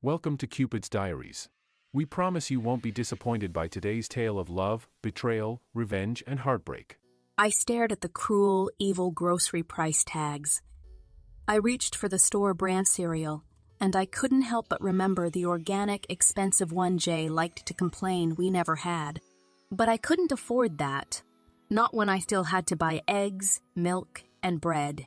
Welcome to Cupid's Diaries. We promise you won't be disappointed by today's tale of love, betrayal, revenge, and heartbreak. I stared at the cruel, evil grocery price tags. I reached for the store brand cereal, and I couldn't help but remember the organic, expensive one Jay liked to complain we never had. But I couldn't afford that. Not when I still had to buy eggs, milk, and bread.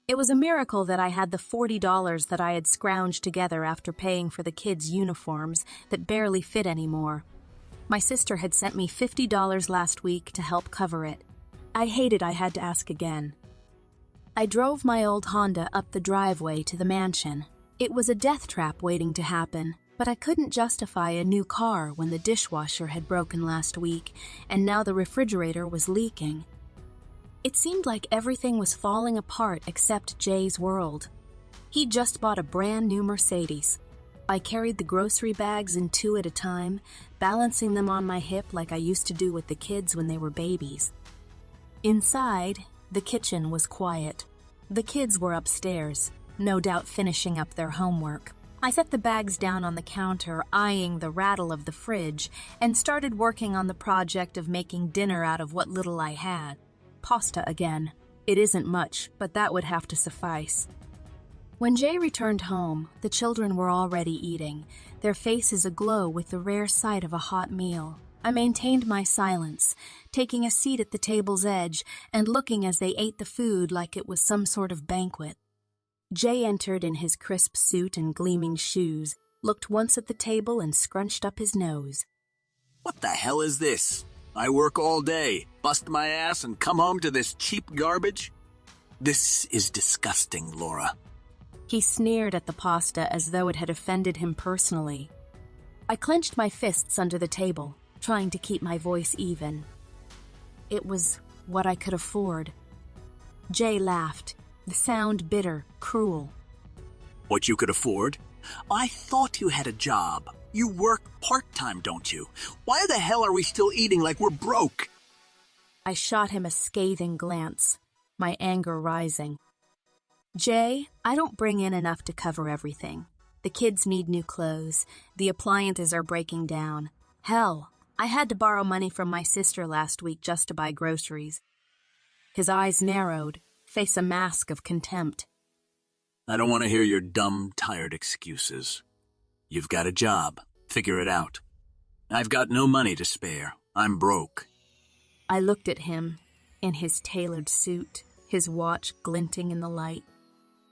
It was a miracle that I had the $40 that I had scrounged together after paying for the kids' uniforms that barely fit anymore. My sister had sent me $50 last week to help cover it. I hated I had to ask again. I drove my old Honda up the driveway to the mansion. It was a death trap waiting to happen, but I couldn't justify a new car when the dishwasher had broken last week and now the refrigerator was leaking. It seemed like everything was falling apart except Jay's world. He'd just bought a brand new Mercedes. I carried the grocery bags in two at a time, balancing them on my hip like I used to do with the kids when they were babies. Inside, the kitchen was quiet. The kids were upstairs, no doubt finishing up their homework. I set the bags down on the counter, eyeing the rattle of the fridge, and started working on the project of making dinner out of what little I had. Pasta again. It isn't much, but that would have to suffice. When Jay returned home, the children were already eating, their faces aglow with the rare sight of a hot meal. I maintained my silence, taking a seat at the table's edge and looking as they ate the food like it was some sort of banquet. Jay entered in his crisp suit and gleaming shoes, looked once at the table and scrunched up his nose. What the hell is this? I work all day, bust my ass, and come home to this cheap garbage? This is disgusting, Laura. He sneered at the pasta as though it had offended him personally. I clenched my fists under the table, trying to keep my voice even. It was what I could afford. Jay laughed, the sound bitter, cruel. What you could afford? I thought you had a job. You work part-time, don't you? Why the hell are we still eating like we're broke? I shot him a scathing glance, my anger rising. Jay, I don't bring in enough to cover everything. The kids need new clothes. The appliances are breaking down. Hell, I had to borrow money from my sister last week just to buy groceries. His eyes narrowed, face a mask of contempt. I don't want to hear your dumb, tired excuses. You've got a job. Figure it out. I've got no money to spare. I'm broke. I looked at him, in his tailored suit, his watch glinting in the light.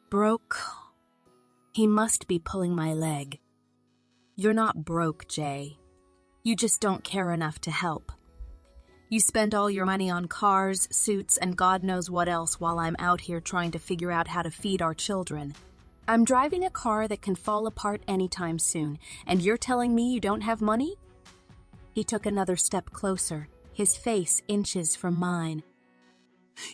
Broke? He must be pulling my leg. You're not broke, Jay. You just don't care enough to help. You spend all your money on cars, suits, and God knows what else while I'm out here trying to figure out how to feed our children. I'm driving a car that can fall apart anytime soon, and you're telling me you don't have money? He took another step closer, his face inches from mine.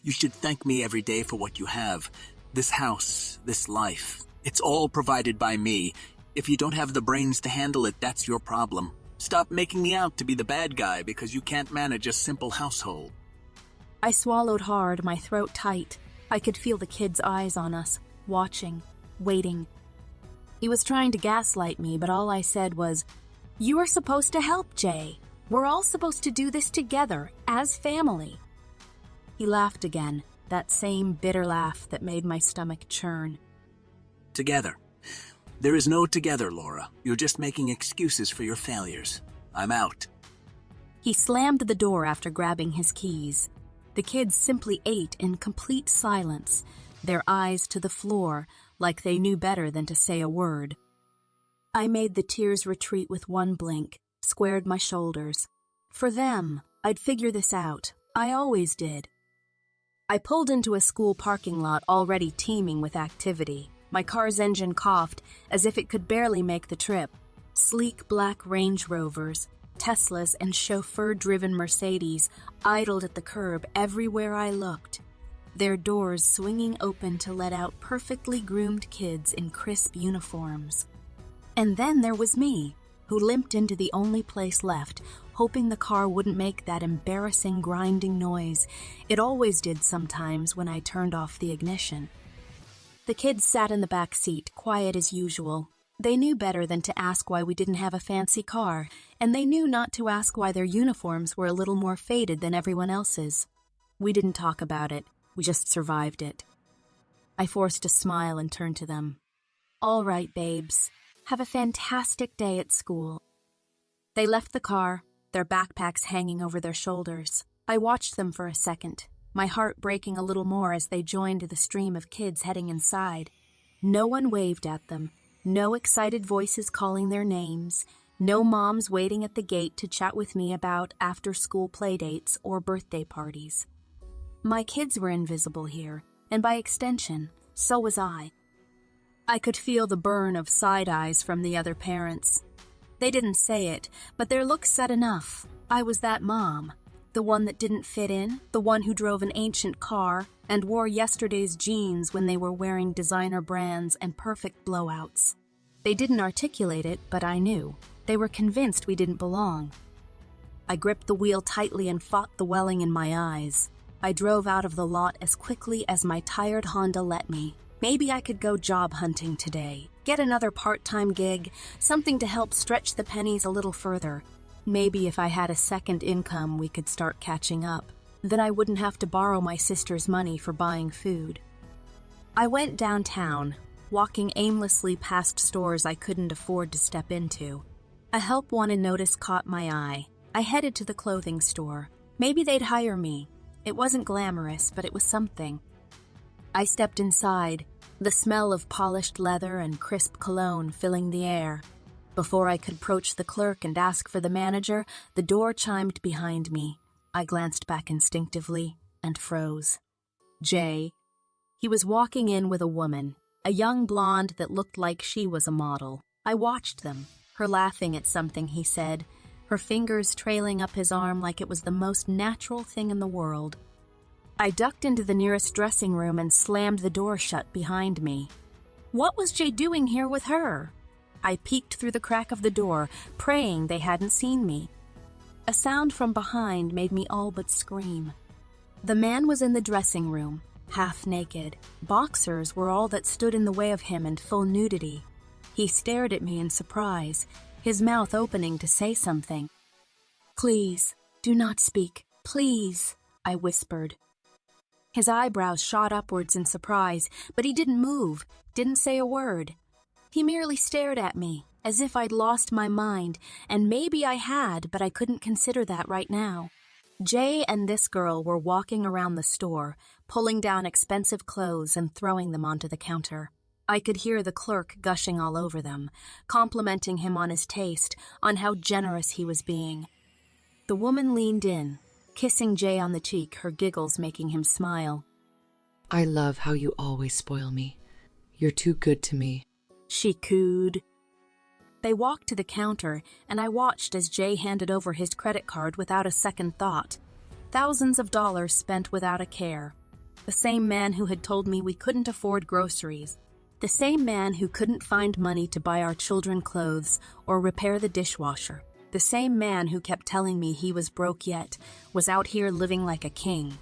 You should thank me every day for what you have. This house, this life, it's all provided by me. If you don't have the brains to handle it, that's your problem. Stop making me out to be the bad guy because you can't manage a simple household. I swallowed hard, my throat tight. I could feel the kids' eyes on us, watching, waiting. He was trying to gaslight me, but all I said was, "You are supposed to help, Jay. We're all supposed to do this together, as family." He laughed again, that same bitter laugh that made my stomach churn. Together. There is no together, Laura. You're just making excuses for your failures. I'm out. He slammed the door after grabbing his keys. The kids simply ate in complete silence, their eyes to the floor, like they knew better than to say a word. I made the tears retreat with one blink, squared my shoulders. For them, I'd figure this out. I always did. I pulled into a school parking lot already teeming with activity. My car's engine coughed as if it could barely make the trip. Sleek black Range Rovers, Teslas, and chauffeur-driven Mercedes idled at the curb everywhere I looked, their doors swinging open to let out perfectly groomed kids in crisp uniforms. And then there was me, who limped into the only place left, hoping the car wouldn't make that embarrassing grinding noise it always did sometimes when I turned off the ignition. The kids sat in the back seat, quiet as usual. They knew better than to ask why we didn't have a fancy car, and they knew not to ask why their uniforms were a little more faded than everyone else's. We didn't talk about it, we just survived it. I forced a smile and turned to them. "All right, babes. Have a fantastic day at school." They left the car, their backpacks hanging over their shoulders. I watched them for a second, my heart breaking a little more as they joined the stream of kids heading inside. No one waved at them, no excited voices calling their names, no moms waiting at the gate to chat with me about after-school playdates or birthday parties. My kids were invisible here, and by extension, so was I. I could feel the burn of side eyes from the other parents. They didn't say it, but their looks said enough. I was that mom, the one that didn't fit in, the one who drove an ancient car and wore yesterday's jeans when they were wearing designer brands and perfect blowouts. They didn't articulate it, but I knew. They were convinced we didn't belong. I gripped the wheel tightly and fought the welling in my eyes. I drove out of the lot as quickly as my tired Honda let me. Maybe I could go job hunting today, get another part-time gig, something to help stretch the pennies a little further. Maybe if I had a second income, we could start catching up. Then I wouldn't have to borrow my sister's money for buying food. I went downtown, walking aimlessly past stores I couldn't afford to step into. A help wanted notice caught my eye. I headed to the clothing store. Maybe they'd hire me. It wasn't glamorous, but it was something. I stepped inside, the smell of polished leather and crisp cologne filling the air. Before I could approach the clerk and ask for the manager, the door chimed behind me. I glanced back instinctively and froze. Jay. He was walking in with a woman, a young blonde that looked like she was a model. I watched them, her laughing at something he said, her fingers trailing up his arm like it was the most natural thing in the world. I ducked into the nearest dressing room and slammed the door shut behind me. What was Jay doing here with her? I peeked through the crack of the door, praying they hadn't seen me. A sound from behind made me all but scream. The man was in the dressing room, half naked. Boxers were all that stood in the way of him in full nudity. He stared at me in surprise, his mouth opening to say something. "Please, do not speak, please," I whispered. His eyebrows shot upwards in surprise, but he didn't move, didn't say a word. He merely stared at me, as if I'd lost my mind, and maybe I had, but I couldn't consider that right now. Jay and this girl were walking around the store, pulling down expensive clothes and throwing them onto the counter. I could hear the clerk gushing all over them, complimenting him on his taste, on how generous he was being. The woman leaned in, kissing Jay on the cheek, her giggles making him smile. "I love how you always spoil me. You're too good to me," she cooed. They walked to the counter, and I watched as Jay handed over his credit card without a second thought. Thousands of dollars spent without a care. The same man who had told me we couldn't afford groceries. The same man who couldn't find money to buy our children clothes or repair the dishwasher. The same man who kept telling me he was broke yet was out here living like a king.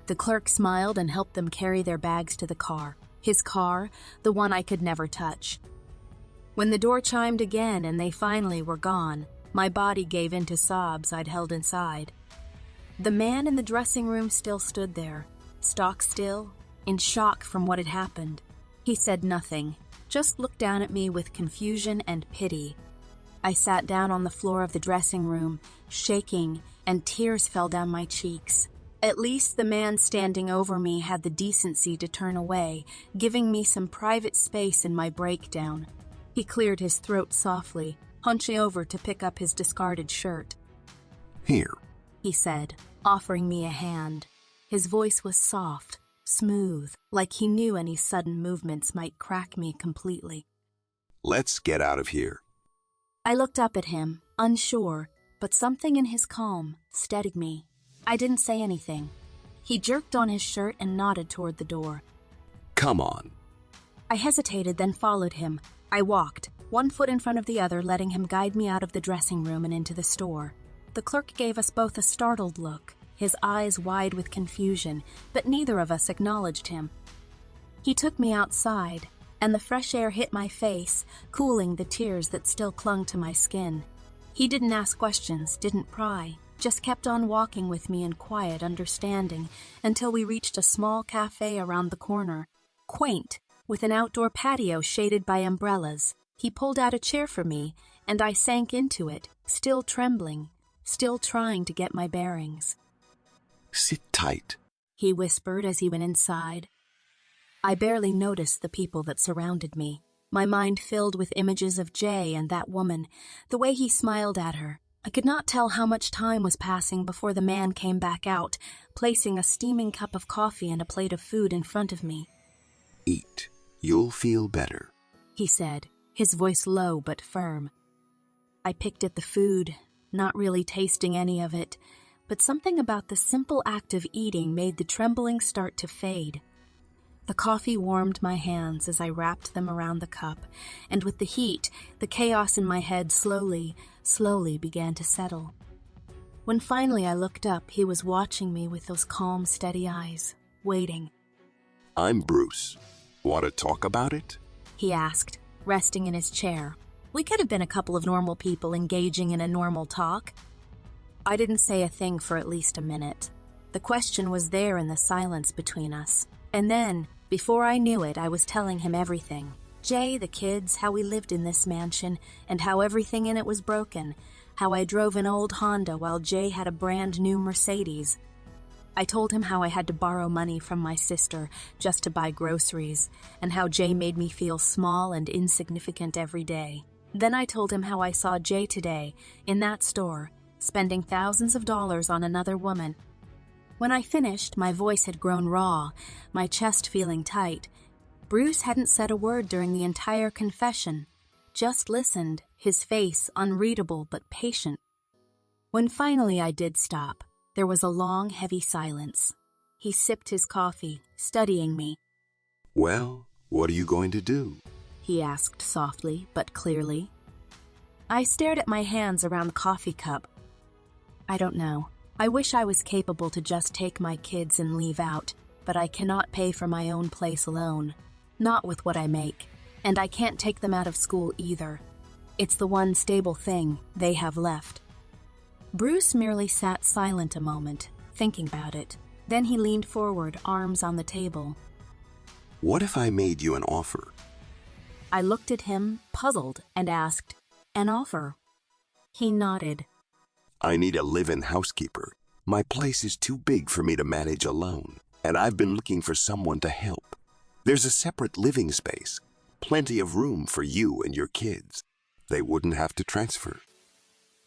The clerk smiled and helped them carry their bags to the car. His car, the one I could never touch. When the door chimed again and they finally were gone, my body gave in to sobs I'd held inside. The man in the dressing room still stood there, stock still, in shock from what had happened. He said nothing, just looked down at me with confusion and pity. I sat down on the floor of the dressing room, shaking, and tears fell down my cheeks. At least the man standing over me had the decency to turn away, giving me some private space in my breakdown. He cleared his throat softly, hunching over to pick up his discarded shirt. "Here," he said, offering me a hand. His voice was soft, smooth, like he knew any sudden movements might crack me completely. "Let's get out of here." I looked up at him, unsure, but something in his calm steadied me. I didn't say anything. He jerked on his shirt and nodded toward the door. "Come on." I hesitated, then followed him. I walked, one foot in front of the other, letting him guide me out of the dressing room and into the store. The clerk gave us both a startled look, his eyes wide with confusion, but neither of us acknowledged him. He took me outside, and the fresh air hit my face, cooling the tears that still clung to my skin. He didn't ask questions, didn't pry, just kept on walking with me in quiet understanding until we reached a small cafe around the corner. Quaint, with an outdoor patio shaded by umbrellas. He pulled out a chair for me, and I sank into it, still trembling, still trying to get my bearings. Sit tight. He whispered as he went inside. I barely noticed the people that surrounded me, my mind filled with images of Jay and that woman, the way he smiled at her. I could not tell how much time was passing before the man came back out, placing a steaming cup of coffee and a plate of food in front of me. Eat. You'll feel better. He said, his voice low but firm. I picked at the food, not really tasting any of it, but something about the simple act of eating made the trembling start to fade. The coffee warmed my hands as I wrapped them around the cup, and with the heat, the chaos in my head slowly began to settle. When finally I looked up, he was watching me with those calm, steady eyes, waiting. I'm Bruce. Want to talk about it? He asked, resting in his chair. We could have been a couple of normal people engaging in a normal talk. I didn't say a thing for at least a minute. The question was there in the silence between us. And then, before I knew it, I was telling him everything. Jay, the kids, how we lived in this mansion, and how everything in it was broken. How I drove an old Honda while Jay had a brand new Mercedes. I told him how I had to borrow money from my sister just to buy groceries, and how Jay made me feel small and insignificant every day. Then I told him how I saw Jay today, in that store, spending thousands of dollars on another woman. When I finished, my voice had grown raw, my chest feeling tight. Bruce hadn't said a word during the entire confession, just listened, his face unreadable but patient. When finally I did stop, there was a long, heavy silence. He sipped his coffee, studying me. Well, what are you going to do? He asked softly but clearly. I stared at my hands around the coffee cup. I don't know. I wish I was capable to just take my kids and leave out, but I cannot pay for my own place alone. Not with what I make. And I can't take them out of school either. It's the one stable thing they have left. Bruce merely sat silent a moment, thinking about it. Then he leaned forward, arms on the table. What if I made you an offer? I looked at him, puzzled, and asked, "An offer?" He nodded. I need a live-in housekeeper. My place is too big for me to manage alone, and I've been looking for someone to help. There's a separate living space, plenty of room for you and your kids. They wouldn't have to transfer.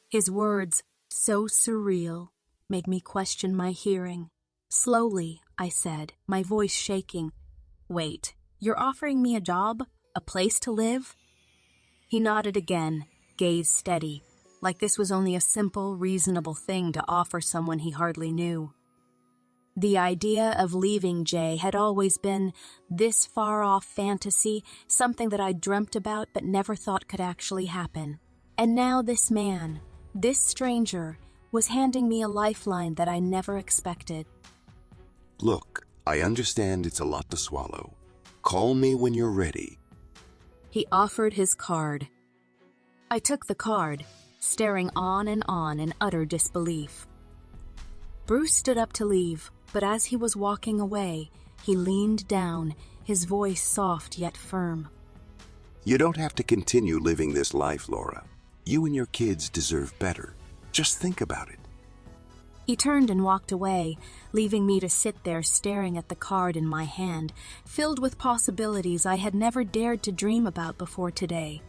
His words, so surreal, made me question my hearing. Slowly, I said, my voice shaking, "Wait, you're offering me a job? A place to live?" He nodded again, gaze steady, like this was only a simple, reasonable thing to offer someone he hardly knew. The idea of leaving Jay had always been this far-off fantasy, something that I'd dreamt about but never thought could actually happen. And now this man, this stranger, was handing me a lifeline that I never expected. Look, I understand it's a lot to swallow. Call me when you're ready. He offered his card. I took the card, staring on in utter disbelief. Bruce stood up to leave, but as he was walking away, he leaned down, his voice soft yet firm. You don't have to continue living this life, Laura. You and your kids deserve better. Just think about it. He turned and walked away, leaving me to sit there staring at the card in my hand, filled with possibilities I had never dared to dream about before today.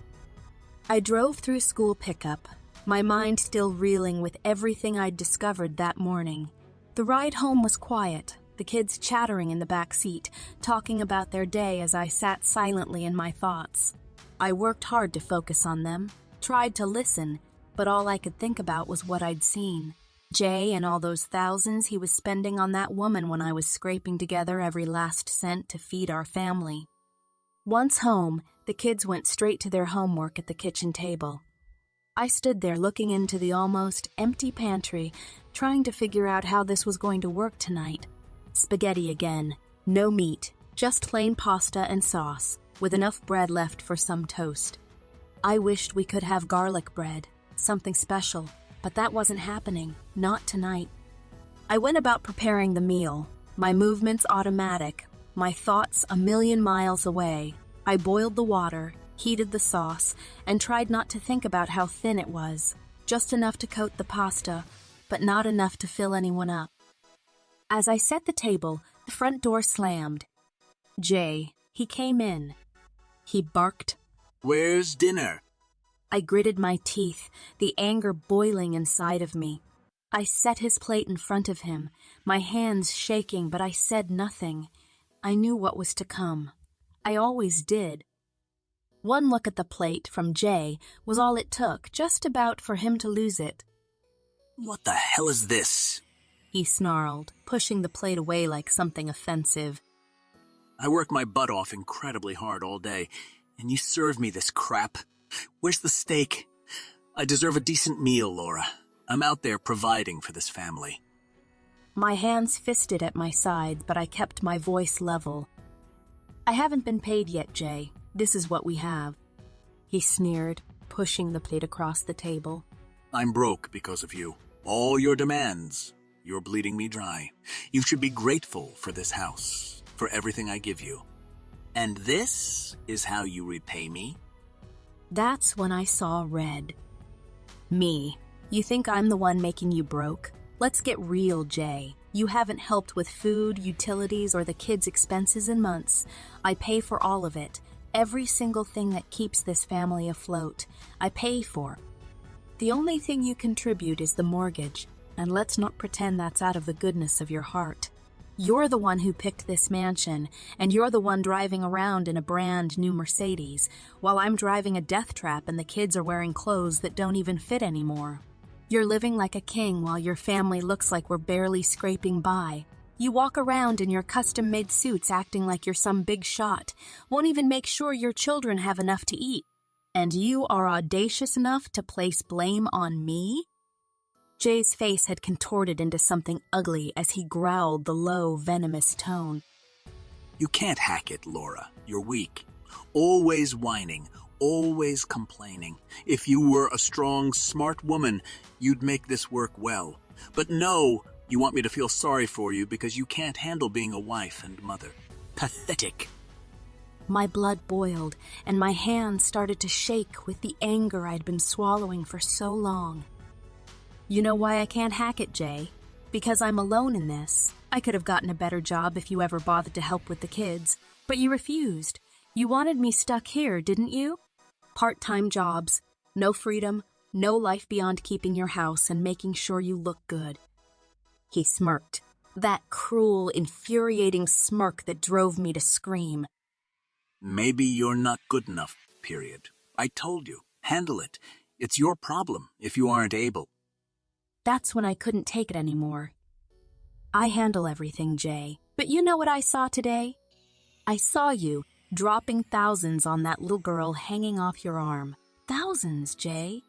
I drove through school pickup, my mind still reeling with everything I'd discovered that morning. The ride home was quiet, the kids chattering in the back seat, talking about their day as I sat silently in my thoughts. I worked hard to focus on them, tried to listen, but all I could think about was what I'd seen. Jay and all those thousands he was spending on that woman when I was scraping together every last cent to feed our family. Once home, the kids went straight to their homework at the kitchen table. I stood there looking into the almost empty pantry, trying to figure out how this was going to work tonight. Spaghetti again. No meat, just plain pasta and sauce. with enough bread left for some toast. I wished we could have garlic bread, something special, but that wasn't happening, not tonight. I went about preparing the meal, my movements automatic, my thoughts a million miles away. I boiled the water, heated the sauce, and tried not to think about how thin it was, just enough to coat the pasta, but not enough to fill anyone up. As I set the table, the front door slammed. Jay, he came in. He barked. Where's dinner? I gritted my teeth, the anger boiling inside of me. I set his plate in front of him, my hands shaking, but I said nothing. I knew what was to come. I always did. One look at the plate from Jay was all it took, just about for him to lose it. What the hell is this? He snarled, pushing the plate away like something offensive. I work my butt off incredibly hard all day, and you serve me this crap. Where's the steak? I deserve a decent meal, Laura. I'm out there providing for this family. My hands fisted at my sides, but I kept my voice level. I haven't been paid yet, Jay. This is what we have. He sneered, pushing the plate across the table. I'm broke because of you. All your demands. You're bleeding me dry. You should be grateful for this house, for everything I give you. And this is how you repay me? That's when I saw red. Me. You think I'm the one making you broke? Let's get real, Jay. You haven't helped with food, utilities, or the kids' expenses in months. I pay for all of it. Every single thing that keeps this family afloat, I pay for. The only thing you contribute is the mortgage, and let's not pretend that's out of the goodness of your heart. You're the one who picked this mansion, and you're the one driving around in a brand new Mercedes, while I'm driving a death trap and the kids are wearing clothes that don't even fit anymore. You're living like a king while your family looks like we're barely scraping by. You walk around in your custom-made suits acting like you're some big shot, won't even make sure your children have enough to eat. And you are audacious enough to place blame on me? Jay's face had contorted into something ugly as he growled the low, venomous tone. You can't hack it, Laura. You're weak. Always whining, always complaining. If you were a strong, smart woman, you'd make this work well. But no, you want me to feel sorry for you because you can't handle being a wife and mother. Pathetic. My blood boiled, and my hands started to shake with the anger I'd been swallowing for so long. You know why I can't hack it, Jay? Because I'm alone in this. I could have gotten a better job if you ever bothered to help with the kids, but you refused. You wanted me stuck here, didn't you? Part-time jobs, no freedom, no life beyond keeping your house and making sure you look good. He smirked, that cruel, infuriating smirk that drove me to scream. Maybe you're not good enough, period. I told you, handle it. It's your problem if you aren't able. That's when I couldn't take it anymore. I handle everything, Jay. But you know what I saw today? I saw you dropping thousands on that little girl hanging off your arm. Thousands, Jay.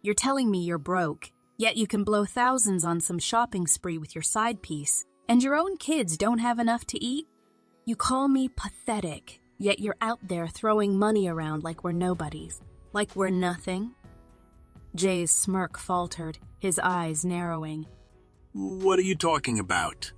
You're telling me you're broke, yet you can blow thousands on some shopping spree with your side piece, and your own kids don't have enough to eat? You call me pathetic, yet you're out there throwing money around like we're nobodies, like we're nothing. Jay's smirk faltered, his eyes narrowing. What are you talking about?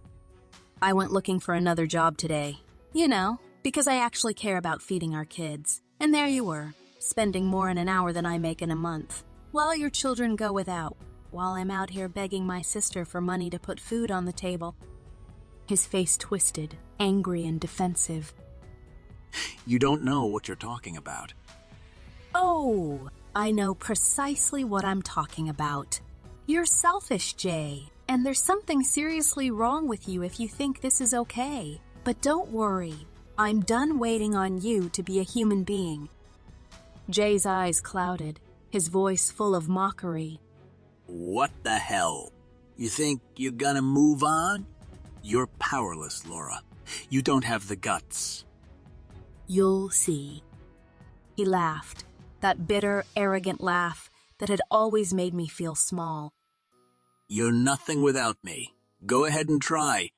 I went looking for another job today. You know, because I actually care about feeding our kids. And there you were, spending more in an hour than I make in a month. While your children go without, while I'm out here begging my sister for money to put food on the table. His face twisted, angry and defensive. You don't know what you're talking about. Oh, I know precisely what I'm talking about. You're selfish, Jay, and there's something seriously wrong with you if you think this is okay. But don't worry, I'm done waiting on you to be a human being. Jay's eyes clouded, his voice full of mockery. What the hell? You think you're gonna move on? You're powerless, Laura. You don't have the guts. You'll see. He laughed, that bitter, arrogant laugh that had always made me feel small. You're nothing without me. Go ahead and try.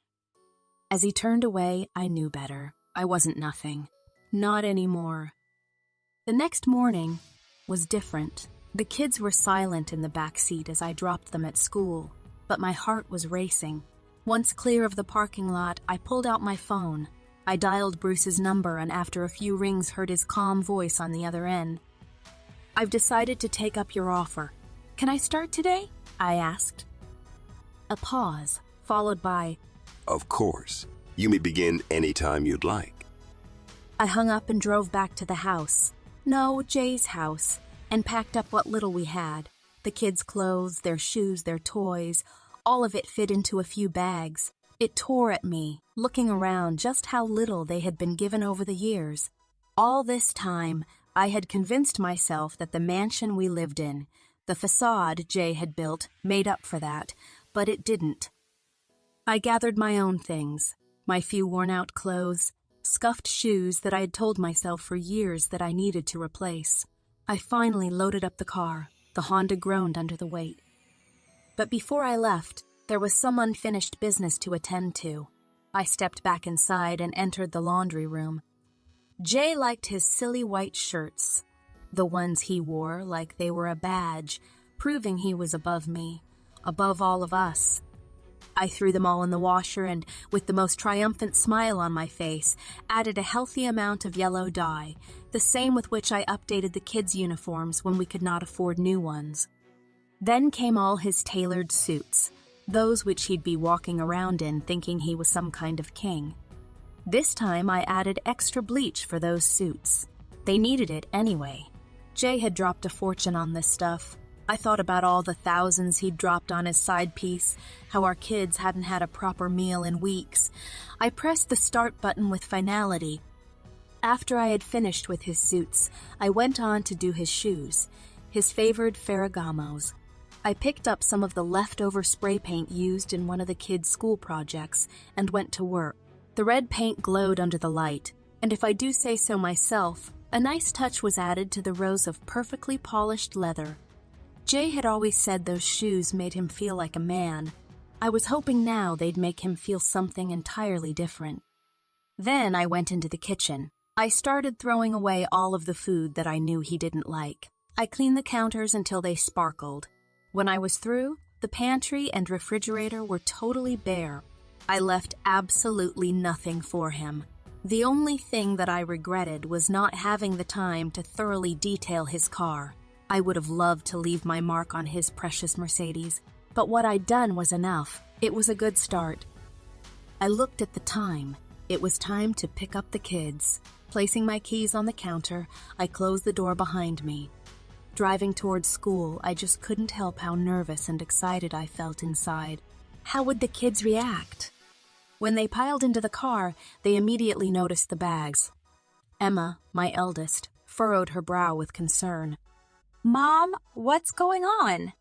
As he turned away, I knew better. I wasn't nothing. Not anymore. The next morning was different. The kids were silent in the back seat as I dropped them at school, but my heart was racing. Once clear of the parking lot, I pulled out my phone. I dialed Bruce's number and after a few rings heard his calm voice on the other end. "I've decided to take up your offer. Can I start today?" I asked. A pause, followed by, Of course. You may begin any time you'd like. I hung up and drove back to the house. No, Jay's house, and packed up what little we had. The kids' clothes, their shoes, their toys, all of it fit into a few bags. It tore at me, looking around just how little they had been given over the years. All this time, I had convinced myself that the mansion we lived in, the facade Jay had built, made up for that, but it didn't. I gathered my own things, my few worn-out clothes, scuffed shoes that I had told myself for years that I needed to replace. I finally loaded up the car. The Honda groaned under the weight. But before I left, there was some unfinished business to attend to. I stepped back inside and entered the laundry room. Jay liked his silly white shirts, the ones he wore like they were a badge, proving he was above me, above all of us. I threw them all in the washer and, with the most triumphant smile on my face, added a healthy amount of yellow dye, the same with which I updated the kids' uniforms when we could not afford new ones. Then came all his tailored suits, those which he'd be walking around in thinking he was some kind of king. This time I added extra bleach for those suits. They needed it anyway. Jay had dropped a fortune on this stuff. I thought about all the thousands he'd dropped on his side piece, how our kids hadn't had a proper meal in weeks. I pressed the start button with finality. After I had finished with his suits, I went on to do his shoes, his favored Ferragamos. I picked up some of the leftover spray paint used in one of the kids' school projects and went to work. The red paint glowed under the light, and if I do say so myself, a nice touch was added to the rows of perfectly polished leather. Jay had always said those shoes made him feel like a man. I was hoping now they'd make him feel something entirely different. Then I went into the kitchen. I started throwing away all of the food that I knew he didn't like. I cleaned the counters until they sparkled. When I was through, the pantry and refrigerator were totally bare. I left absolutely nothing for him. The only thing that I regretted was not having the time to thoroughly detail his car. I would have loved to leave my mark on his precious Mercedes, but what I'd done was enough. It was a good start. I looked at the time. It was time to pick up the kids. Placing my keys on the counter, I closed the door behind me. Driving towards school, I just couldn't help how nervous and excited I felt inside. How would the kids react? When they piled into the car, they immediately noticed the bags. Emma, my eldest, furrowed her brow with concern. "Mom, what's going on?"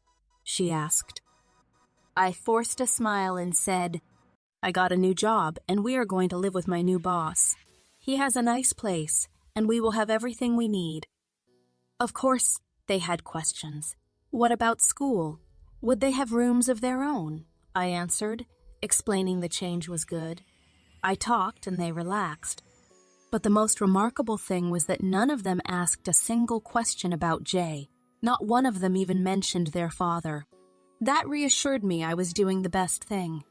she asked. I forced a smile and said, "I got a new job, and we are going to live with my new boss. He has a nice place, and we will have everything we need." Of course, they had questions. What about school? Would they have rooms of their own? I answered, explaining the change was good. I talked, and they relaxed. But the most remarkable thing was that none of them asked a single question about Jay. Not one of them even mentioned their father. That reassured me I was doing the best thing.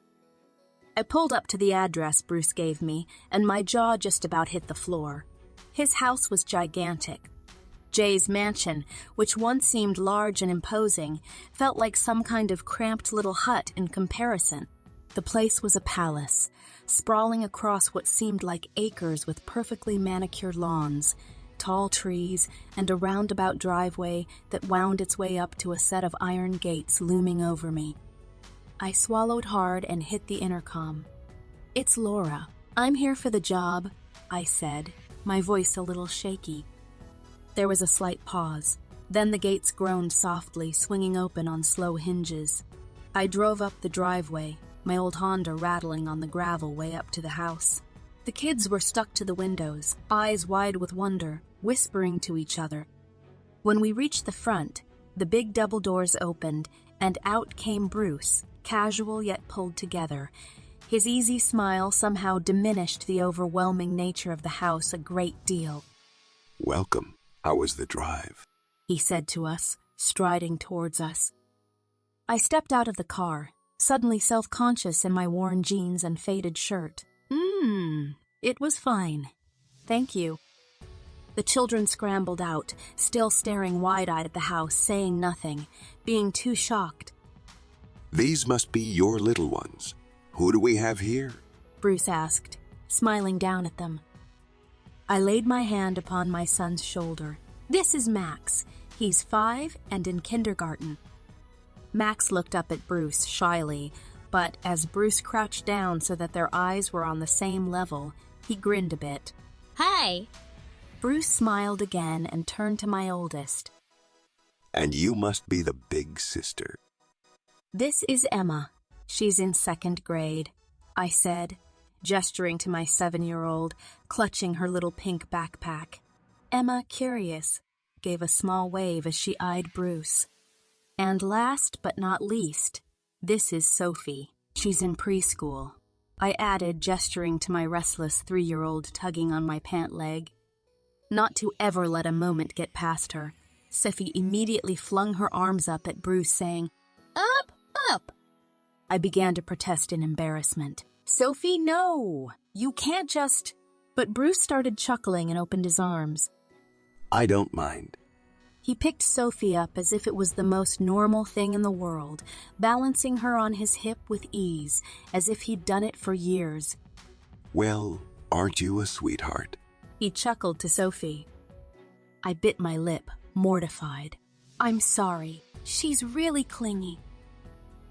I pulled up to the address Bruce gave me, and my jaw just about hit the floor. His house was gigantic. Jay's mansion, which once seemed large and imposing, felt like some kind of cramped little hut in comparison. The place was a palace, sprawling across what seemed like acres with perfectly manicured lawns, tall trees, and a roundabout driveway that wound its way up to a set of iron gates looming over me. I swallowed hard and hit the intercom. "It's Laura. I'm here for the job," I said, my voice a little shaky. There was a slight pause. Then the gates groaned softly, swinging open on slow hinges. I drove up the driveway, my old Honda rattling on the gravel way up to the house. The kids were stuck to the windows, eyes wide with wonder, whispering to each other. When we reached the front, the big double doors opened, and out came Bruce, casual yet pulled together. His easy smile somehow diminished the overwhelming nature of the house a great deal. Welcome. How was the drive? He said to us, striding towards us. I stepped out of the car, suddenly self-conscious in my worn jeans and faded shirt. It was fine. Thank you. The children scrambled out, still staring wide-eyed at the house, saying nothing, being too shocked. These must be your little ones. Who do we have here? Bruce asked, smiling down at them. I laid my hand upon my son's shoulder. This is Max. He's 5 and in kindergarten. Max looked up at Bruce shyly, but as Bruce crouched down so that their eyes were on the same level, he grinned a bit. Hi. Bruce smiled again and turned to my oldest. And you must be the big sister. This is Emma. She's in 2nd grade, I said, gesturing to my 7-year-old, clutching her little pink backpack. Emma, curious, gave a small wave as she eyed Bruce. And last but not least, this is Sophie. She's in preschool, I added, gesturing to my restless 3-year-old tugging on my pant leg. Not to ever let a moment get past her, Sophie immediately flung her arms up at Bruce, saying, "Up, up!" I began to protest in embarrassment. "Sophie, no! You can't just—" But Bruce started chuckling and opened his arms. I don't mind. He picked Sophie up as if it was the most normal thing in the world, balancing her on his hip with ease, as if he'd done it for years. Well, aren't you a sweetheart? He chuckled to Sophie. I bit my lip, mortified. I'm sorry. She's really clingy.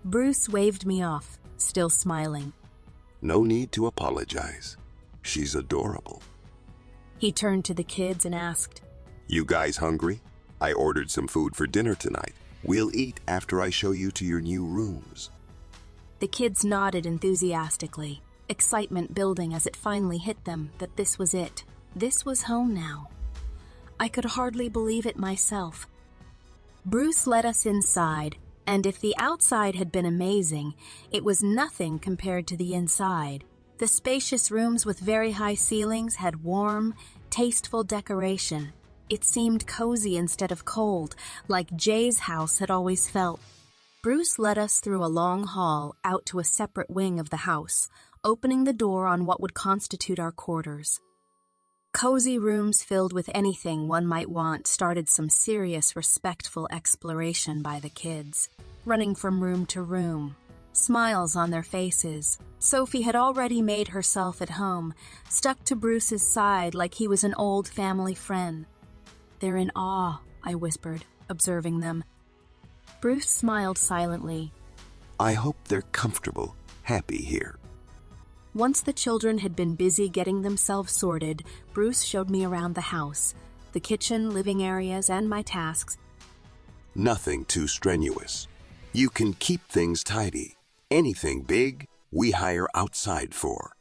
Bruce waved me off, still smiling. No need to apologize. She's adorable. He turned to the kids and asked, You guys hungry? I ordered some food for dinner tonight. We'll eat after I show you to your new rooms. The kids nodded enthusiastically, excitement building as it finally hit them that this was it. This was home now. I could hardly believe it myself. Bruce led us inside, and if the outside had been amazing, it was nothing compared to the inside. The spacious rooms with very high ceilings had warm, tasteful decoration. It seemed cozy instead of cold, like Jay's house had always felt. Bruce led us through a long hall out to a separate wing of the house, opening the door on what would constitute our quarters. Cozy rooms filled with anything one might want started some serious, respectful exploration by the kids, running from room to room, smiles on their faces. Sophie had already made herself at home, stuck to Bruce's side like he was an old family friend. They're in awe, I whispered, observing them. Bruce smiled silently. I hope they're comfortable, happy here. Once the children had been busy getting themselves sorted, Bruce showed me around the house, the kitchen, living areas, and my tasks. Nothing too strenuous. You can keep things tidy. Anything big, we hire outside for.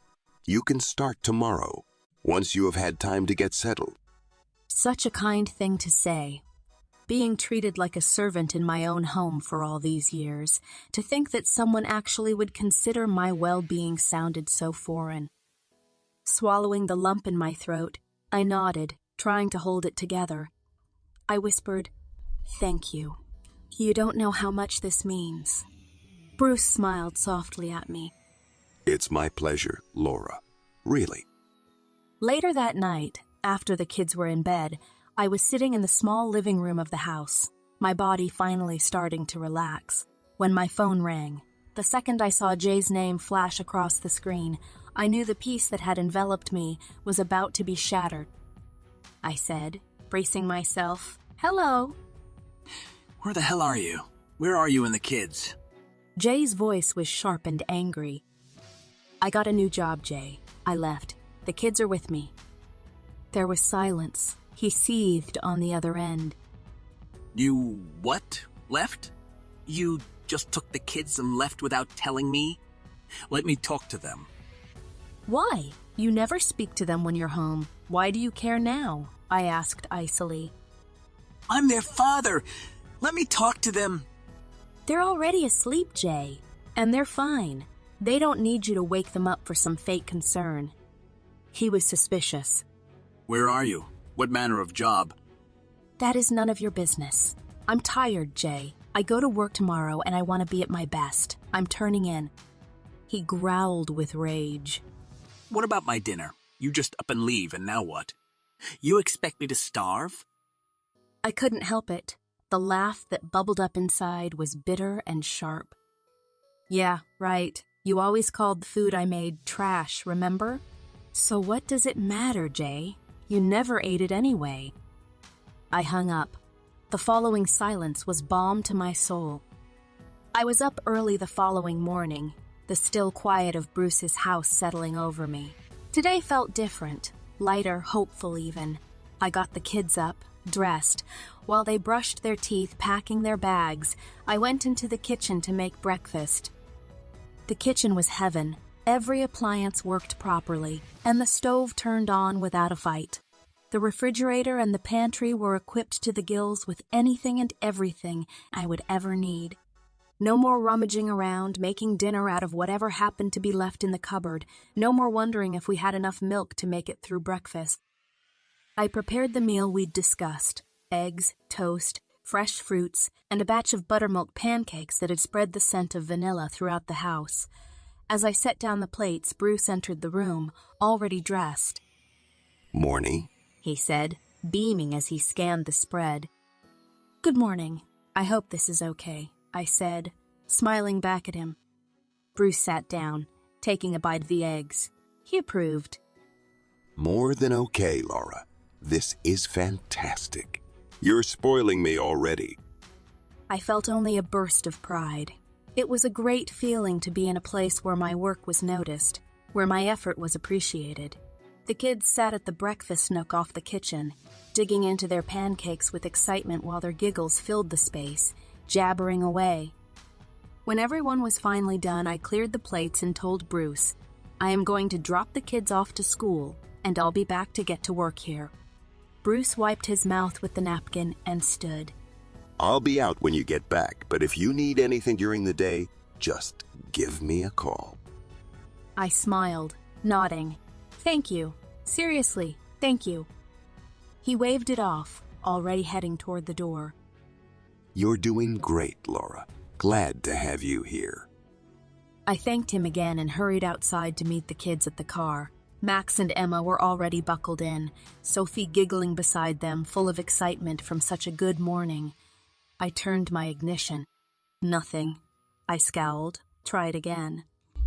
You can start tomorrow, once you have had time to get settled. Such a kind thing to say. Being treated like a servant in my own home for all these years, to think that someone actually would consider my well-being sounded so foreign. Swallowing the lump in my throat, I nodded, trying to hold it together. I whispered, "Thank you. You don't know how much this means." Bruce smiled softly at me. It's my pleasure, Laura. Really. Later that night, after the kids were in bed, I was sitting in the small living room of the house, my body finally starting to relax, when my phone rang. The second I saw Jay's name flash across the screen, I knew the peace that had enveloped me was about to be shattered. I said, bracing myself, "Hello." Where the hell are you? Where are you and the kids? Jay's voice was sharp and angry. "I got a new job, Jay. I left. The kids are with me." There was silence. He seethed on the other end. You what? Left? You just took the kids and left without telling me? Let me talk to them. Why? You never speak to them when you're home. Why do you care now? I asked icily. I'm their father. Let me talk to them. They're already asleep, Jay. And they're fine. They don't need you to wake them up for some fake concern. He was suspicious. Where are you? What manner of job? That is none of your business. I'm tired, Jay. I go to work tomorrow and I want to be at my best. I'm turning in. He growled with rage. What about my dinner? You just up and leave, and now what? You expect me to starve? I couldn't help it. The laugh that bubbled up inside was bitter and sharp. Yeah, right. You always called the food I made trash, remember? So what does it matter, Jay? You never ate it anyway. I hung up. The following silence was balm to my soul. I was up early the following morning, the still quiet of Bruce's house settling over me. Today felt different, lighter, hopeful even. I got the kids up, dressed. While they brushed their teeth, packing their bags, I went into the kitchen to make breakfast. The kitchen was heaven. Every appliance worked properly, and the stove turned on without a fight. The refrigerator and the pantry were equipped to the gills with anything and everything I would ever need. No more rummaging around, making dinner out of whatever happened to be left in the cupboard. No more wondering if we had enough milk to make it through breakfast. I prepared the meal we'd discussed: eggs, toast, fresh fruits, and a batch of buttermilk pancakes that had spread the scent of vanilla throughout the house. As I set down the plates, Bruce entered the room, already dressed. Morning, He said, beaming as he scanned the spread. Good morning. I hope this is okay, I said, smiling back at him. Bruce sat down, taking a bite of the eggs. He approved. More than okay, Laura. This is fantastic. You're spoiling me already. I felt only a burst of pride. It was a great feeling to be in a place where my work was noticed, where my effort was appreciated. The kids sat at the breakfast nook off the kitchen, digging into their pancakes with excitement while their giggles filled the space, jabbering away. When everyone was finally done, I cleared the plates and told Bruce, I am going to drop the kids off to school, and I'll be back to get to work here. Bruce wiped his mouth with the napkin and stood. I'll be out when you get back, but if you need anything during the day, just give me a call. I smiled, nodding. Thank you. Seriously, thank you. He waved it off, already heading toward the door. You're doing great, Laura. Glad to have you here. I thanked him again and hurried outside to meet the kids at the car. Max and Emma were already buckled in, Sophie giggling beside them, full of excitement from such a good morning. I turned my ignition. Nothing. I scowled, tried again.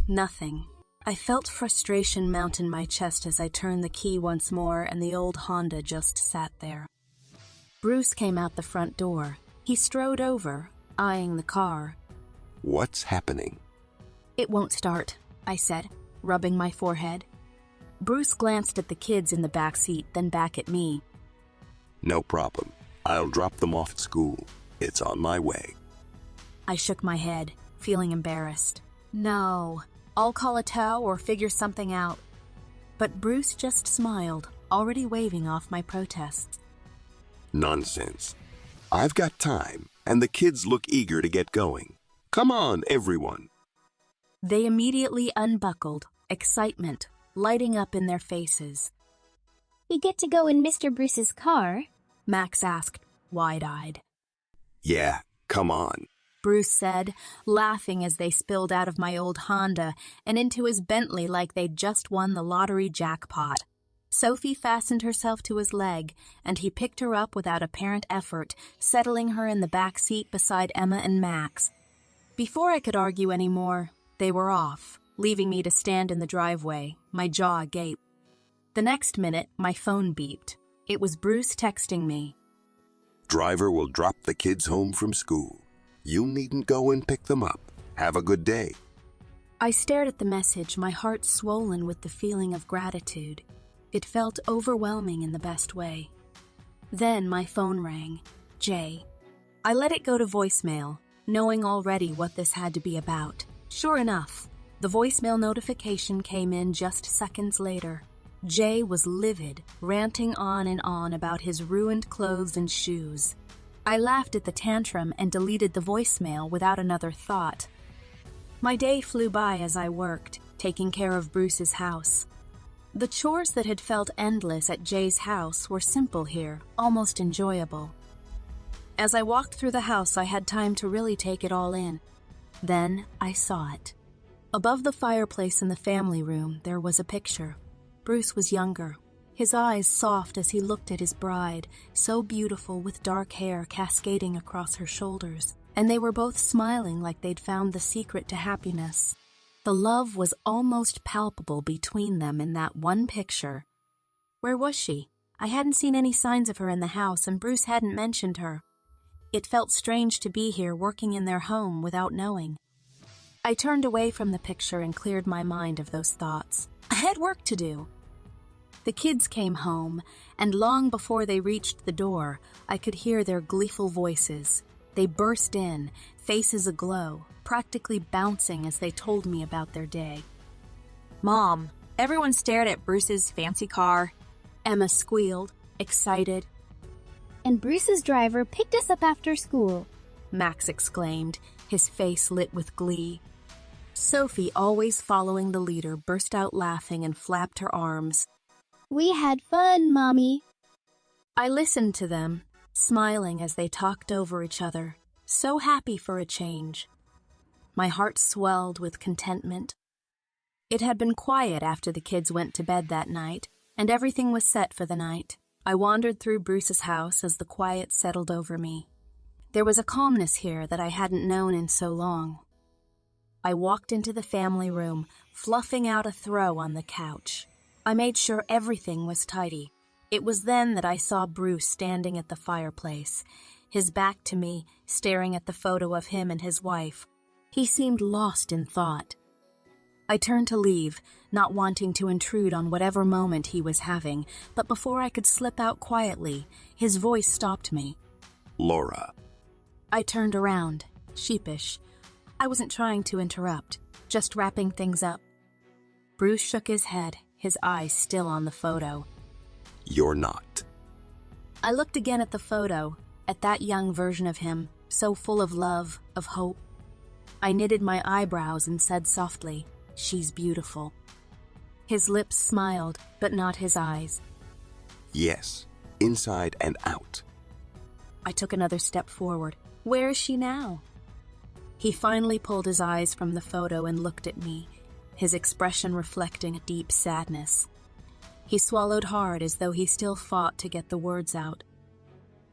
Nothing. I felt frustration mount in my chest as I turned the key once more, and the old Honda just sat there. Bruce came out the front door. He strode over, eyeing the car. What's happening? It won't start, I said, rubbing my forehead. Bruce glanced at the kids in the back seat, then back at me. No problem. I'll drop them off at school. It's on my way. I shook my head, feeling embarrassed. No, I'll call a tow or figure something out. But Bruce just smiled, already waving off my protests. Nonsense. I've got time, and the kids look eager to get going. Come on, everyone. They immediately unbuckled, excitement lighting up in their faces. We get to go in Mr. Bruce's car? Max asked, wide-eyed. Yeah, come on. Bruce said, laughing as they spilled out of my old Honda and into his Bentley like they'd just won the lottery jackpot. Sophie fastened herself to his leg, and he picked her up without apparent effort, settling her in the back seat beside Emma and Max. Before I could argue any more, they were off, leaving me to stand in the driveway, my jaw agape. The next minute, my phone beeped. It was Bruce texting me. Driver will drop the kids home from school. You needn't go and pick them up. Have a good day. I stared at the message, my heart swollen with the feeling of gratitude. It felt overwhelming in the best way. Then my phone rang. Jay. I let it go to voicemail, knowing already what this had to be about. Sure enough, the voicemail notification came in just seconds later. Jay was livid, ranting on and on about his ruined clothes and shoes. I laughed at the tantrum and deleted the voicemail without another thought. My day flew by as I worked, taking care of Bruce's house. The chores that had felt endless at Jay's house were simple here, almost enjoyable. As I walked through the house, I had time to really take it all in. Then I saw it. Above the fireplace in the family room, there was a picture. Bruce was younger, his eyes soft as he looked at his bride, so beautiful with dark hair cascading across her shoulders, and they were both smiling like they'd found the secret to happiness. The love was almost palpable between them in that one picture. Where was she? I hadn't seen any signs of her in the house, and Bruce hadn't mentioned her. It felt strange to be here working in their home without knowing. I turned away from the picture and cleared my mind of those thoughts. I had work to do. The kids came home, and long before they reached the door, I could hear their gleeful voices. They burst in, faces aglow, practically bouncing as they told me about their day. Mom, everyone stared at Bruce's fancy car. Emma squealed, excited. And Bruce's driver picked us up after school. Max exclaimed, his face lit with glee. Sophie, always following the leader, burst out laughing and flapped her arms. We had fun, Mommy. I listened to them, smiling as they talked over each other, so happy for a change. My heart swelled with contentment. It had been quiet after the kids went to bed that night, and everything was set for the night. I wandered through Bruce's house as the quiet settled over me. There was a calmness here that I hadn't known in so long. I walked into the family room, fluffing out a throw on the couch. I made sure everything was tidy. It was then that I saw Bruce standing at the fireplace, his back to me, staring at the photo of him and his wife. He seemed lost in thought. I turned to leave, not wanting to intrude on whatever moment he was having, but before I could slip out quietly, his voice stopped me. Laura. I turned around, sheepish. I wasn't trying to interrupt, just wrapping things up. Bruce shook his head, his eyes still on the photo. You're not. I looked again at the photo, at that young version of him, so full of love, of hope. I knitted my eyebrows and said softly, "She's beautiful." His lips smiled, but not his eyes. Yes, inside and out. I took another step forward. Where is she now? He finally pulled his eyes from the photo and looked at me, his expression reflecting a deep sadness. He swallowed hard as though he still fought to get the words out.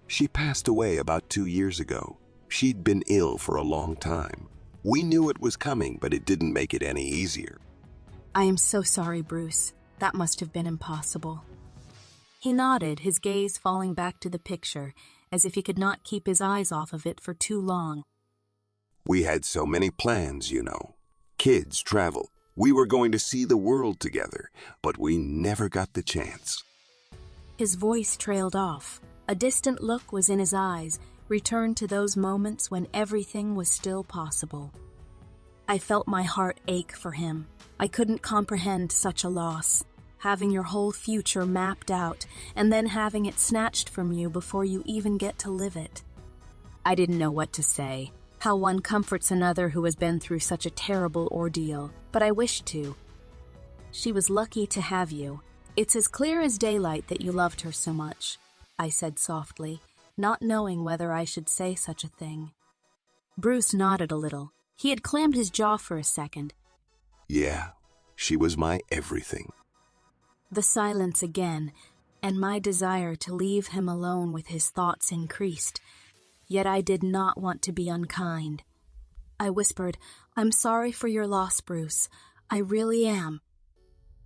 She passed away about 2 years ago. She'd been ill for a long time. We knew it was coming, but it didn't make it any easier. I am so sorry, Bruce. That must have been impossible. He nodded, his gaze falling back to the picture, as if he could not keep his eyes off of it for too long. We had so many plans, you know. Kids, travel. We were going to see the world together, but we never got the chance. His voice trailed off. A distant look was in his eyes, returned to those moments when everything was still possible. I felt my heart ache for him. I couldn't comprehend such a loss. Having your whole future mapped out, and then having it snatched from you before you even get to live it. I didn't know what to say, how one comforts another who has been through such a terrible ordeal, but I wished to. She was lucky to have you. It's as clear as daylight that you loved her so much, I said softly, not knowing whether I should say such a thing. Bruce nodded a little. He had clammed his jaw for a second. Yeah, she was my everything. The silence again, and my desire to leave him alone with his thoughts increased. Yet I did not want to be unkind. I whispered, "I'm sorry for your loss, Bruce. I really am."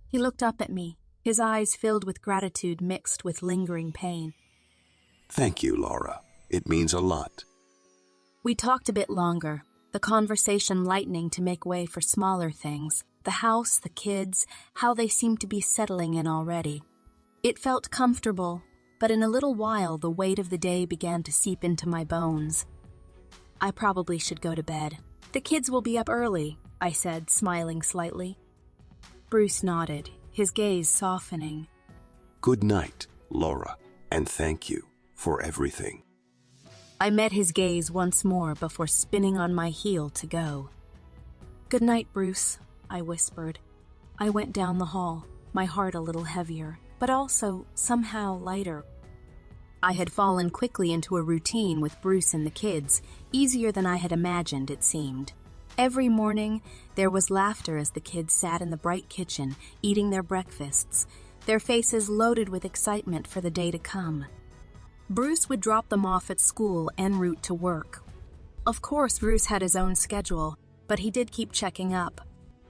He looked up at me, his eyes filled with gratitude mixed with lingering pain. Thank you, Laura. It means a lot. We talked a bit longer, the conversation lightening to make way for smaller things. The house, the kids, how they seemed to be settling in already. It felt comfortable, but in a little while the weight of the day began to seep into my bones. I probably should go to bed. The kids will be up early, I said, smiling slightly. Bruce nodded, his gaze softening. Good night, Laura, and thank you for everything. I met his gaze once more before spinning on my heel to go. Good night, Bruce, I whispered. I went down the hall, my heart a little heavier, but also somehow lighter. I had fallen quickly into a routine with Bruce and the kids, easier than I had imagined, it seemed. Every morning, there was laughter as the kids sat in the bright kitchen, eating their breakfasts, their faces loaded with excitement for the day to come. Bruce would drop them off at school en route to work. Of course, Bruce had his own schedule, but he did keep checking up.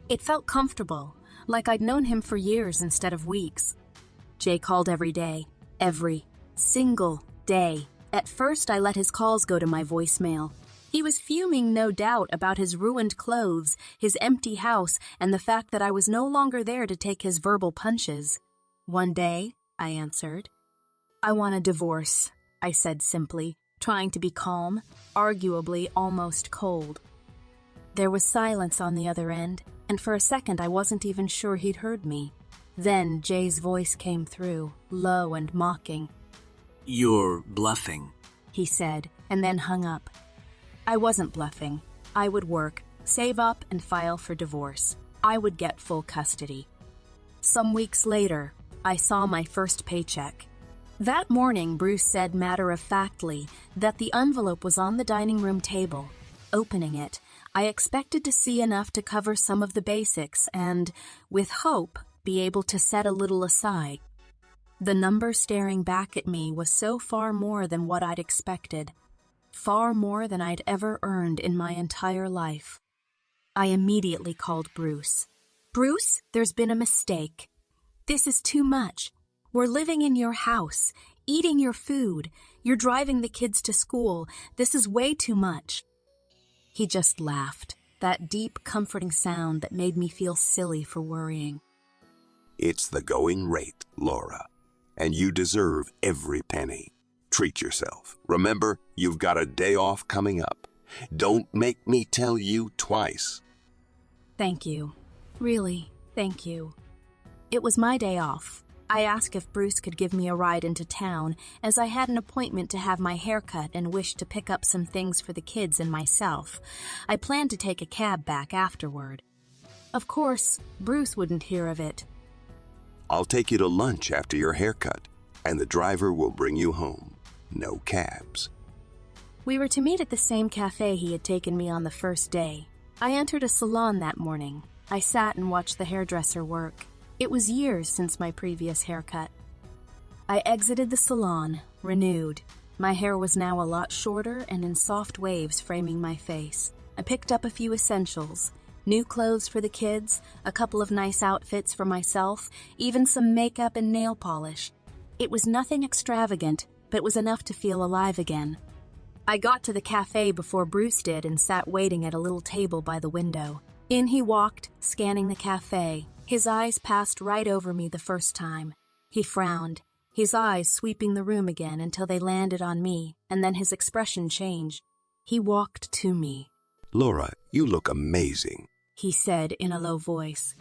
It felt comfortable, like I'd known him for years instead of weeks. Jay called every day, every single day. At first, I let his calls go to my voicemail. He was fuming, no doubt, about his ruined clothes, his empty house, and the fact that I was no longer there to take his verbal punches. One day, I answered. I want a divorce, I said simply, trying to be calm, arguably almost cold. There was silence on the other end, and for a second I wasn't even sure he'd heard me. Then Jay's voice came through, low and mocking. You're bluffing, he said, and then hung up. I wasn't bluffing. I would work, save up, and file for divorce. I would get full custody. Some weeks later, I saw my first paycheck. That morning, Bruce said matter-of-factly that the envelope was on the dining room table. Opening it, I expected to see enough to cover some of the basics and, with hope, be able to set a little aside. The number staring back at me was so far more than what I'd expected. Far more than I'd ever earned in my entire life. I immediately called Bruce. Bruce, there's been a mistake. This is too much. We're living in your house, eating your food. You're driving the kids to school. This is way too much. He just laughed, that deep, comforting sound that made me feel silly for worrying. It's the going rate, Laura, and you deserve every penny. Treat yourself. Remember, you've got a day off coming up. Don't make me tell you twice. Thank you. Really, thank you. It was my day off. I asked if Bruce could give me a ride into town, as I had an appointment to have my hair cut and wished to pick up some things for the kids and myself. I planned to take a cab back afterward. Of course, Bruce wouldn't hear of it. I'll take you to lunch after your haircut, and the driver will bring you home. No cabs. We were to meet at the same cafe he had taken me on the first day. I entered a salon that morning. I sat and watched the hairdresser work. It was years since my previous haircut. I exited the salon, renewed. My hair was now a lot shorter and in soft waves framing my face. I picked up a few essentials. New clothes for the kids, a couple of nice outfits for myself, even some makeup and nail polish. It was nothing extravagant, but it was enough to feel alive again. I got to the cafe before Bruce did and sat waiting at a little table by the window. In he walked, scanning the cafe. His eyes passed right over me the first time. He frowned, his eyes sweeping the room again until they landed on me, and then his expression changed. He walked to me. Laura, you look amazing, he said in a low voice.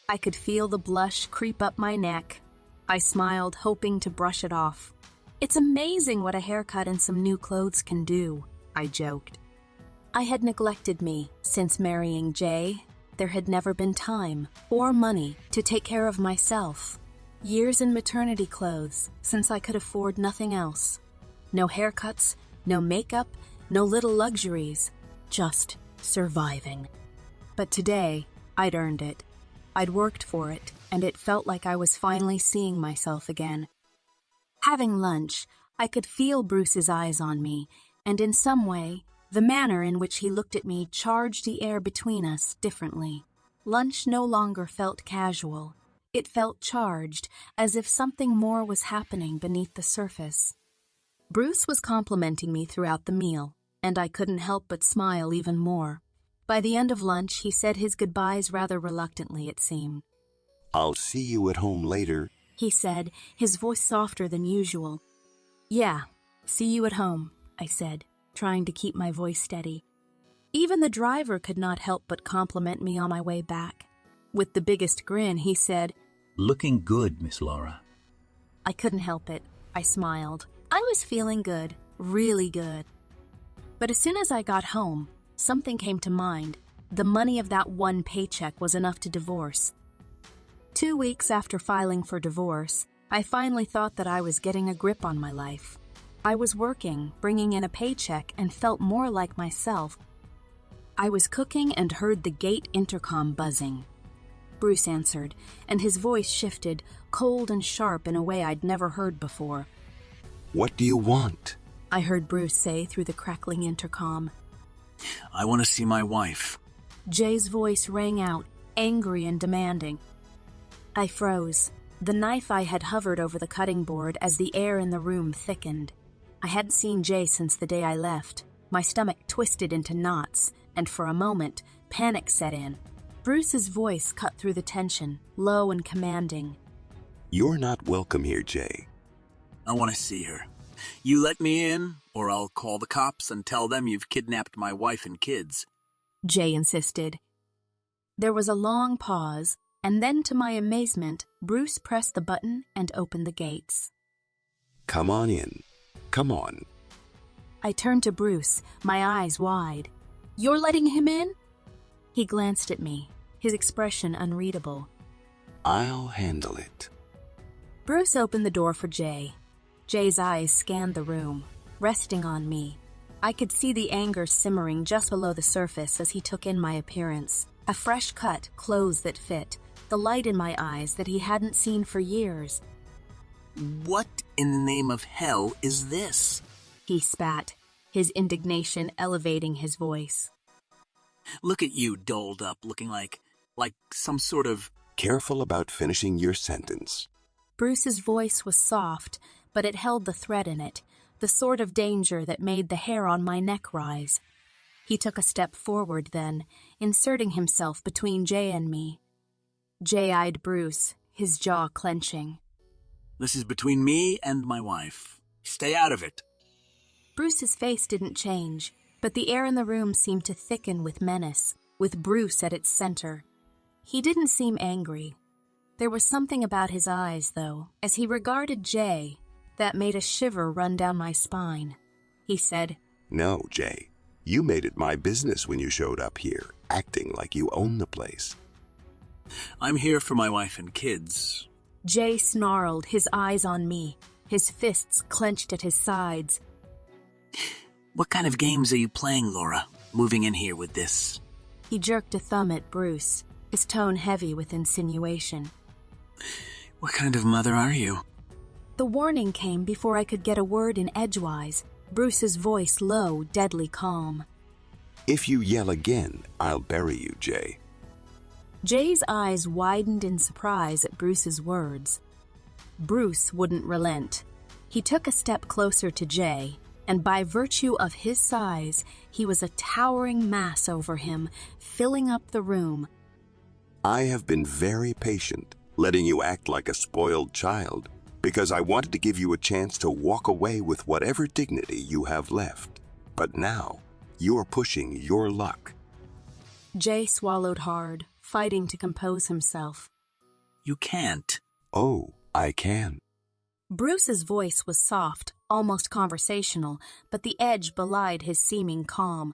I could feel the blush creep up my neck. I smiled, hoping to brush it off. It's amazing what a haircut and some new clothes can do, I joked. I had neglected me since marrying Jay. There had never been time or money to take care of myself. Years in maternity clothes since I could afford nothing else. No haircuts, no makeup, no little luxuries, just surviving. But today, I'd earned it. I'd worked for it, and it felt like I was finally seeing myself again. Having lunch, I could feel Bruce's eyes on me, and in some way, the manner in which he looked at me charged the air between us differently. Lunch no longer felt casual. It felt charged, as if something more was happening beneath the surface. Bruce was complimenting me throughout the meal, and I couldn't help but smile even more. By the end of lunch, he said his goodbyes rather reluctantly, it seemed. I'll see you at home later, he said, his voice softer than usual. Yeah, see you at home, I said, trying to keep my voice steady. Even the driver could not help but compliment me on my way back. With the biggest grin, he said, Looking good, Miss Laura. I couldn't help it. I smiled. I was feeling good, really good. But as soon as I got home, something came to mind. The money of that one paycheck was enough to divorce. 2 weeks after filing for divorce, I finally thought that I was getting a grip on my life. I was working, bringing in a paycheck, and felt more like myself. I was cooking and heard the gate intercom buzzing. Bruce answered, and his voice shifted, cold and sharp in a way I'd never heard before. What do you want? I heard Bruce say through the crackling intercom. I want to see my wife. Jay's voice rang out, angry and demanding. I froze. The knife I had hovered over the cutting board as the air in the room thickened. I hadn't seen Jay since the day I left. My stomach twisted into knots, and for a moment, panic set in. Bruce's voice cut through the tension, low and commanding. You're not welcome here, Jay. I want to see her. You let me in, or I'll call the cops and tell them you've kidnapped my wife and kids. Jay insisted. There was a long pause, and then to my amazement, Bruce pressed the button and opened the gates. Come on in. Come on. I turned to Bruce, my eyes wide. You're letting him in? He glanced at me, his expression unreadable. I'll handle it. Bruce opened the door for Jay. Jay's eyes scanned the room, resting on me. I could see the anger simmering just below the surface as he took in my appearance. A fresh cut, clothes that fit, the light in my eyes that he hadn't seen for years. What in the name of hell is this? He spat, his indignation elevating his voice. Look at you dolled up, looking like some sort of... Careful about finishing your sentence. Bruce's voice was soft, but it held the threat in it, the sort of danger that made the hair on my neck rise. He took a step forward then, inserting himself between Jay and me. Jay eyed Bruce, his jaw clenching. This is between me and my wife. Stay out of it. Bruce's face didn't change, but the air in the room seemed to thicken with menace, with Bruce at its center. He didn't seem angry. There was something about his eyes, though, as he regarded Jay, that made a shiver run down my spine. He said, No, Jay. You made it my business when you showed up here, acting like you own the place. I'm here for my wife and kids. Jay snarled, his eyes on me, his fists clenched at his sides. What kind of games are you playing, Laura, moving in here with this? He jerked a thumb at Bruce, his tone heavy with insinuation. What kind of mother are you? The warning came before I could get a word in edgewise, Bruce's voice low, deadly calm. If you yell again, I'll bury you, Jay. Jay's eyes widened in surprise at Bruce's words. Bruce wouldn't relent. He took a step closer to Jay, and by virtue of his size, he was a towering mass over him, filling up the room. I have been very patient, letting you act like a spoiled child, because I wanted to give you a chance to walk away with whatever dignity you have left. But now, you are pushing your luck. Jay swallowed hard, fighting to compose himself. You can't. Oh, I can. Bruce's voice was soft, almost conversational, but the edge belied his seeming calm.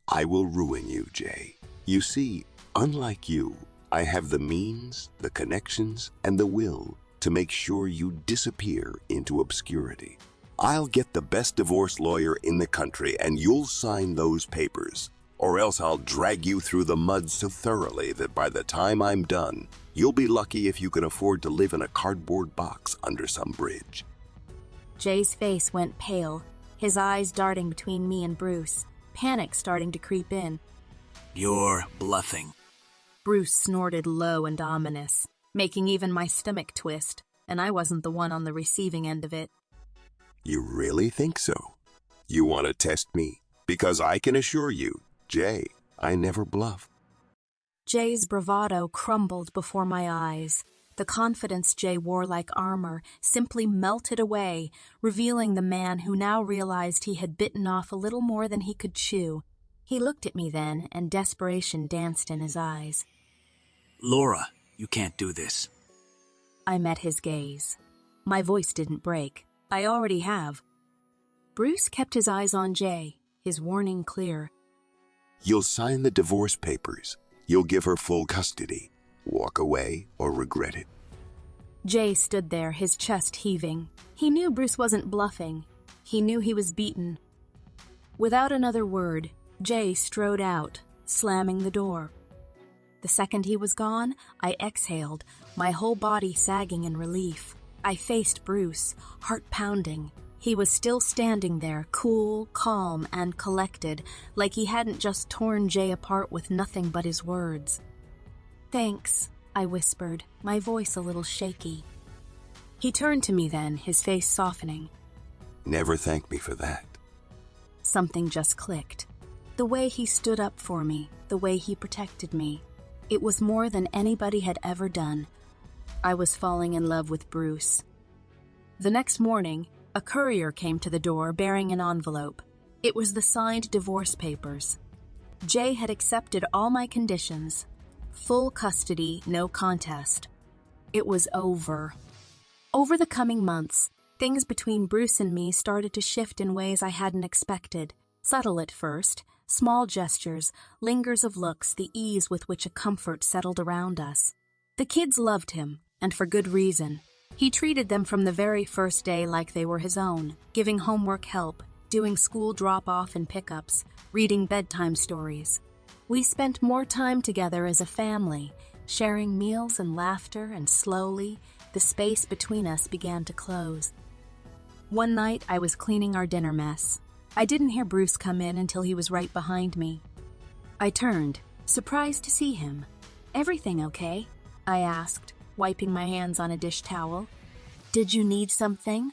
I will ruin you, Jay. You see, unlike you, I have the means, the connections, and the will to make sure you disappear into obscurity. I'll get the best divorce lawyer in the country and you'll sign those papers, or else I'll drag you through the mud so thoroughly that by the time I'm done, you'll be lucky if you can afford to live in a cardboard box under some bridge. Jay's face went pale, his eyes darting between me and Bruce, panic starting to creep in. You're bluffing. Bruce snorted low and ominous, making even my stomach twist, and I wasn't the one on the receiving end of it. You really think so? You want to test me? Because I can assure you, Jay, I never bluff. Jay's bravado crumbled before my eyes. The confidence Jay wore like armor simply melted away, revealing the man who now realized he had bitten off a little more than he could chew. He looked at me then, and desperation danced in his eyes. Laura, you can't do this. I met his gaze. My voice didn't break. I already have. Bruce kept his eyes on Jay, his warning clear. You'll sign the divorce papers. You'll give her full custody. Walk away or regret it. Jay stood there, his chest heaving. He knew Bruce wasn't bluffing. He knew he was beaten. Without another word, Jay strode out, slamming the door. The second he was gone, I exhaled, my whole body sagging in relief. I faced Bruce, heart pounding. He was still standing there, cool, calm, and collected, like he hadn't just torn Jay apart with nothing but his words. "Thanks," I whispered, my voice a little shaky. He turned to me then, his face softening. Never thank me for that. Something just clicked. The way he stood up for me, the way he protected me. It was more than anybody had ever done. I was falling in love with Bruce. The next morning, a courier came to the door bearing an envelope. It was the signed divorce papers. Jay had accepted all my conditions. Full custody, no contest. It was over. Over the coming months, things between Bruce and me started to shift in ways I hadn't expected. Subtle at first, small gestures, lingers of looks, the ease with which a comfort settled around us. The kids loved him, and for good reason. He treated them from the very first day like they were his own, giving homework help, doing school drop-off and pickups, reading bedtime stories. We spent more time together as a family, sharing meals and laughter, and slowly, the space between us began to close. One night, I was cleaning our dinner mess. I didn't hear Bruce come in until he was right behind me. I turned, surprised to see him. "Everything okay?" I asked, wiping my hands on a dish towel. "Did you need something?"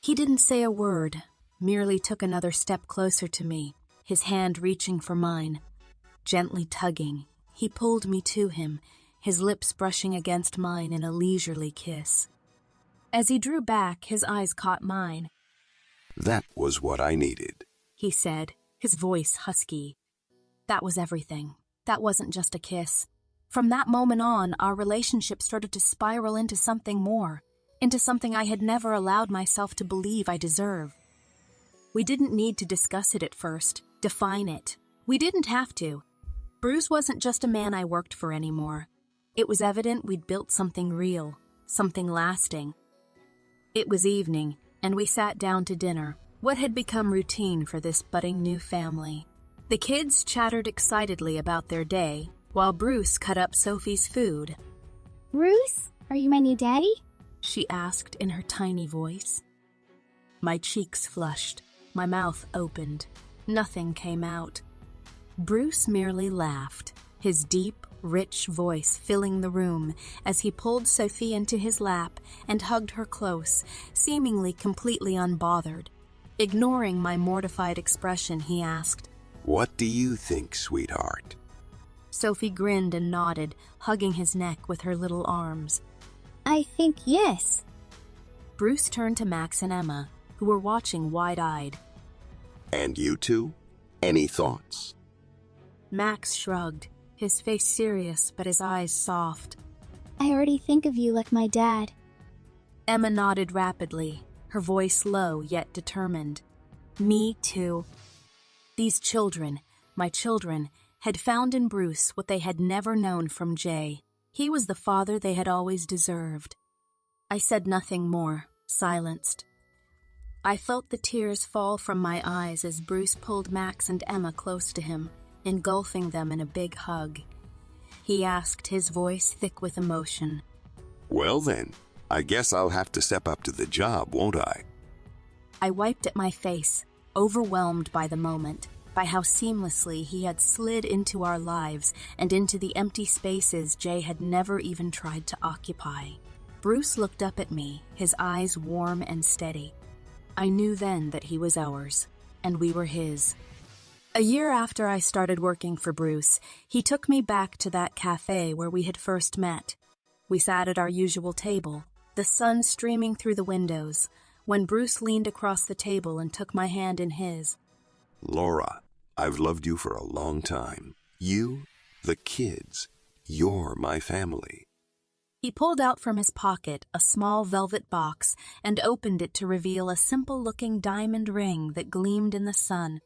He didn't say a word, merely took another step closer to me, his hand reaching for mine. Gently tugging, he pulled me to him, his lips brushing against mine in a leisurely kiss. As he drew back, his eyes caught mine. That was what I needed, He said, his voice husky. That was everything. That wasn't just a kiss. From that moment on, our relationship started to spiral into something more, into something I had never allowed myself to believe I deserve. We didn't need to discuss it at first, define it. We didn't have to. Bruce wasn't just a man I worked for anymore. It was evident we'd built something real, something lasting. It was evening, and we sat down to dinner, what had become routine for this budding new family. The kids chattered excitedly about their day, while Bruce cut up Sophie's food. Bruce, are you my new daddy? She asked in her tiny voice. My cheeks flushed, my mouth opened. Nothing came out. Bruce merely laughed, his deep, rich voice filling the room as he pulled Sophie into his lap and hugged her close, seemingly completely unbothered. Ignoring my mortified expression, he asked, "What do you think, sweetheart?" Sophie grinned and nodded, hugging his neck with her little arms. I think yes. Bruce turned to Max and Emma, who were watching wide-eyed. And you two? Any thoughts? Max shrugged, his face serious but his eyes soft. I already think of you like my dad. Emma nodded rapidly, her voice low yet determined. Me too. These children, my children, had found in Bruce what they had never known from Jay. He was the father they had always deserved. I said nothing more, silenced. I felt the tears fall from my eyes as Bruce pulled Max and Emma close to him, engulfing them in a big hug. He asked, his voice thick with emotion. Well then, I guess I'll have to step up to the job, won't I? I wiped at my face, overwhelmed by the moment, by how seamlessly he had slid into our lives and into the empty spaces Jay had never even tried to occupy. Bruce looked up at me, his eyes warm and steady. I knew then that he was ours, and we were his. A year after I started working for Bruce, he took me back to that cafe where we had first met. We sat at our usual table, the sun streaming through the windows, when Bruce leaned across the table and took my hand in his. Laura, I've loved you for a long time. You, the kids, you're my family. He pulled out from his pocket a small velvet box and opened it to reveal a simple-looking diamond ring that gleamed in the sun.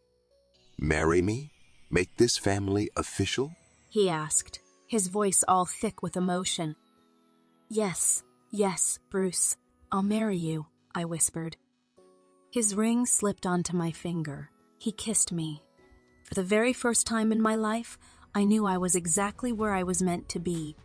Marry me? Make this family official? He asked, his voice all thick with emotion. Yes, Bruce, I'll marry you, I whispered. His ring slipped onto my finger. He kissed me. For the very first time in my life, I knew I was exactly where I was meant to be,